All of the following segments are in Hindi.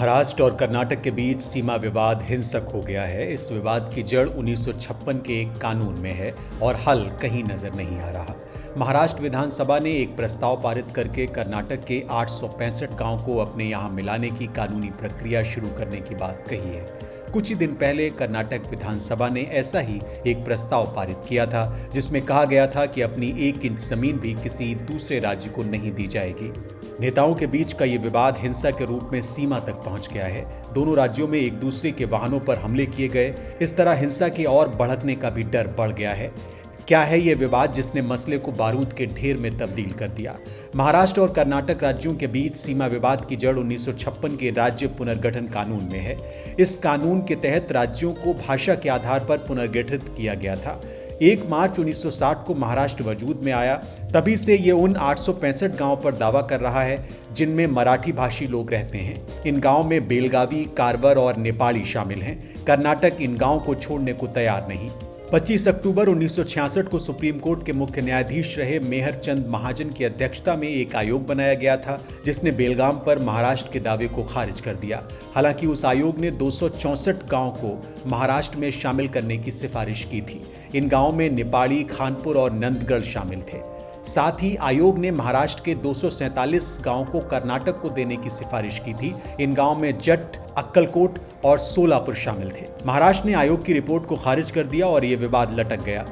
महाराष्ट्र और कर्नाटक के बीच सीमा विवाद हिंसक हो गया है। इस विवाद की जड़ 1956 के एक कानून में है और हल कहीं नजर नहीं आ रहा। महाराष्ट्र विधानसभा ने एक प्रस्ताव पारित करके कर्नाटक के 865 गांव को अपने यहां मिलाने की कानूनी प्रक्रिया शुरू करने की बात कही है। कुछ ही दिन पहले कर्नाटक विधानसभा ने ऐसा ही एक प्रस्ताव पारित किया था, जिसमें कहा गया था कि अपनी 1 इंच जमीन भी किसी दूसरे राज्य को नहीं दी जाएगी। नेताओं के बीच का ये विवाद हिंसा के रूप में सीमा तक पहुंच गया है। दोनों राज्यों में एक दूसरे के वाहनों पर हमले किए गए। इस तरह हिंसा के और भड़कने का भी डर बढ़ गया है। क्या है ये विवाद जिसने मसले को बारूद के ढेर में तब्दील कर दिया? महाराष्ट्र और कर्नाटक राज्यों के बीच सीमा विवाद की जड़ 1956 के राज्य पुनर्गठन कानून में है। इस कानून के तहत राज्यों को भाषा के आधार पर पुनर्गठित किया गया था। 1 मार्च 1960 को महाराष्ट्र वजूद में आया। तभी से ये उन 865 गांवों पर दावा कर रहा है जिनमें मराठी भाषी लोग रहते हैं। इन गांवों में बेलगावी, कारवर और नेपाली शामिल हैं। कर्नाटक इन गांवों को छोड़ने को तैयार नहीं। 25 अक्टूबर 1966 को सुप्रीम कोर्ट के मुख्य न्यायाधीश रहे मेहर चंद महाजन की अध्यक्षता में एक आयोग बनाया गया था, जिसने बेलगाम पर महाराष्ट्र के दावे को खारिज कर दिया। हालांकि उस आयोग ने 264 गांवों को महाराष्ट्र में शामिल करने की सिफारिश की थी। इन गांवों में नेपाली, खानपुर और नंदगढ़ शामिल थे। साथ ही आयोग ने महाराष्ट्र के 247 गांवों को कर्नाटक को देने की सिफारिश की थी। इन गांवों में जट, अक्कलकोट और सोलापुर शामिल थे। महाराष्ट्र ने आयोग की रिपोर्ट को खारिज कर दिया और ये विवाद लटक गया।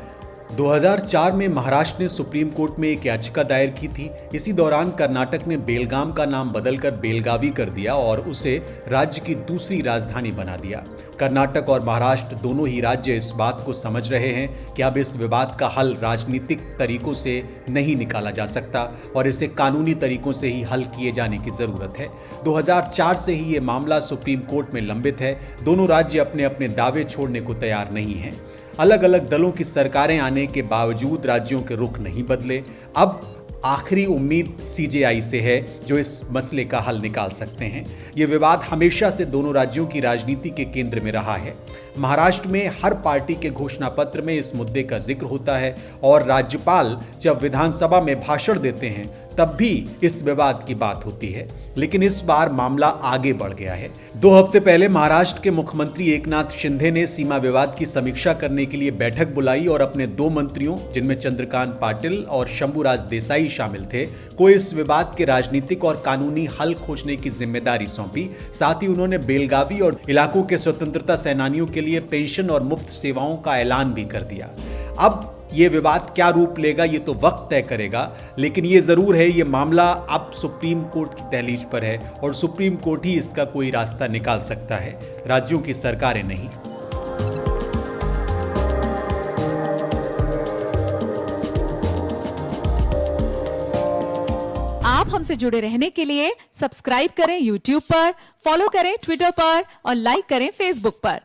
2004 में महाराष्ट्र ने सुप्रीम कोर्ट में एक याचिका दायर की थी। इसी दौरान कर्नाटक ने बेलगाम का नाम बदलकर बेलगावी कर दिया और उसे राज्य की दूसरी राजधानी बना दिया। कर्नाटक और महाराष्ट्र दोनों ही राज्य इस बात को समझ रहे हैं कि अब इस विवाद का हल राजनीतिक तरीकों से नहीं निकाला जा सकता और इसे कानूनी तरीकों से ही हल किए जाने की जरूरत है। 2004 से ही ये मामला सुप्रीम कोर्ट में लंबित है। दोनों राज्य अपने अपने दावे छोड़ने को तैयार नहीं हैं। अलग अलग दलों की सरकारें आने के बावजूद राज्यों के रुख नहीं बदले। अब आखिरी उम्मीद सीजेआई से है, जो इस मसले का हल निकाल सकते हैं। ये विवाद हमेशा से दोनों राज्यों की राजनीति के केंद्र में रहा है। महाराष्ट्र में हर पार्टी के घोषणा पत्र में इस मुद्दे का जिक्र होता है और राज्यपाल जब विधानसभा में भाषण देते हैं तब भी इस विवाद की बात होती है। लेकिन इस बार मामला आगे बढ़ गया है। 2 हफ्ते पहले महाराष्ट्र के मुख्यमंत्री एकनाथ शिंदे ने सीमा विवाद की समीक्षा करने के लिए बैठक बुलाई और अपने 2 मंत्रियों, जिनमें चंद्रकांत पाटिल और शंभूराज देसाई शामिल थे, को इस विवाद के राजनीतिक और कानूनी हल खोजने की जिम्मेदारी सौंपी। साथ ही उन्होंने बेलगावी और इलाकों के स्वतंत्रता सेनानियों के लिए पेंशन और मुफ्त सेवाओं का ऐलान भी कर दिया। अब ये विवाद क्या रूप लेगा ये तो वक्त तय करेगा, लेकिन ये जरूर है ये मामला अब सुप्रीम कोर्ट की दहलीज पर है और सुप्रीम कोर्ट ही इसका कोई रास्ता निकाल सकता है, राज्यों की सरकारें नहीं। आप हमसे जुड़े रहने के लिए सब्सक्राइब करें YouTube पर, फॉलो करें Twitter पर और लाइक करें Facebook पर।